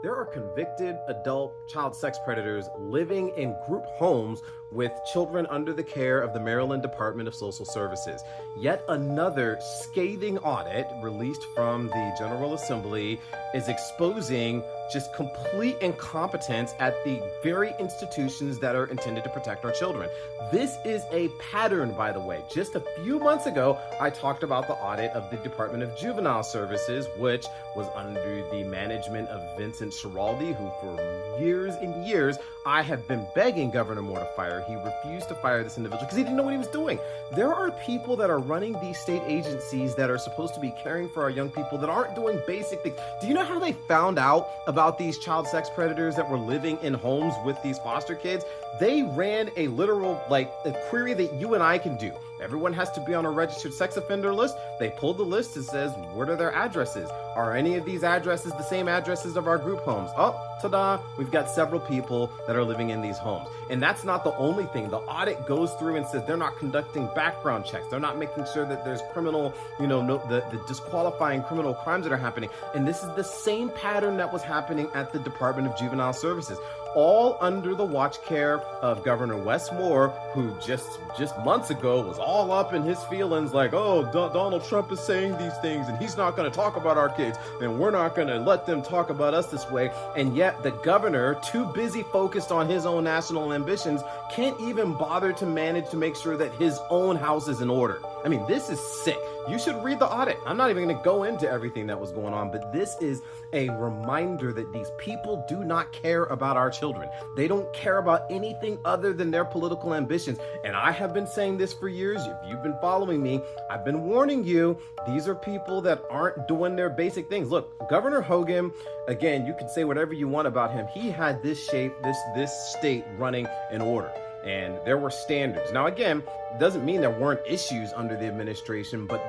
There are convicted adult child sex predators living in group homes with children under the care of the Maryland Department of Social Services. Yet another scathing audit released from the General Assembly is exposing just complete incompetence at the very institutions that are intended to protect our children. This is a pattern, by the way. Just a few months ago, I talked about the audit of the Department of Juvenile Services, which was under the management of Vincent Schiraldi, who for years and years, I have been begging Governor Moore to fire. He refused to fire this individual because he didn't know what he was doing. There are people that are running these state agencies that are supposed to be caring for our young people that aren't doing basic things. Do you know how they found out about these child sex predators that were living in homes with these foster kids? They ran a literal, a query that you and I can do. Everyone has to be on a registered sex offender list. They pulled the list and says, what are their addresses? Are any of these addresses the same addresses of our group homes? Oh, ta-da, we've got several people that are living in these homes. And that's not the only thing. The audit goes through and says they're not conducting background checks. They're not making sure that there's criminal, the disqualifying criminal crimes that are happening. And this is the same pattern that was happening at the Department of Juvenile Services, all under the watch care of Governor Wes Moore, who just months ago was all up in his feelings like, oh, Donald Trump is saying these things and he's not going to talk about our kids and we're not going to let them talk about us this way. And yet the governor, too busy focused on his own national ambitions, can't even bother to manage to make sure that his own house is in order. I mean, this is sick. You should read the audit. I'm not even going to go into everything that was going on, but this is a reminder that these people do not care about our children. They don't care about anything other than their political ambitions. And I have been saying this for years. If you've been following me, I've been warning you. These are people that aren't doing their basic things. Look, Governor Hogan, again, you can say whatever you want about him. He had this state running in order. And there were standards. Now, again, doesn't mean there weren't issues under the administration, but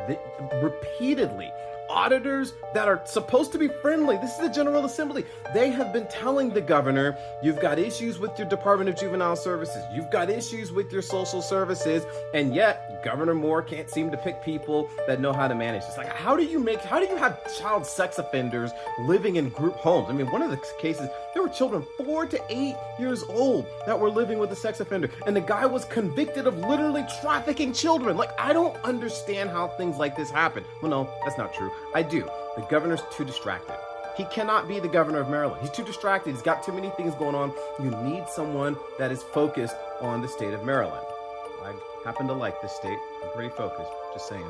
repeatedly, auditors that are supposed to be friendly, this is the General Assembly, they have been telling the governor, you've got issues with your Department of Juvenile Services, you've got issues with your social services, and yet Governor Moore can't seem to pick people that know how to manage. It's like, how do you have child sex offenders living in group homes? I mean, one of the cases, there were children 4 to 8 years old that were living with a sex offender, and the guy was convicted of literally trafficking children. Like, I don't understand how things like this happen. Well, no, that's not true. I do. The governor's too distracted. He cannot be the governor of Maryland. He's too distracted. He's got too many things going on. You need someone that is focused on the state of Maryland. I happen to like this state. I'm pretty focused. Just saying.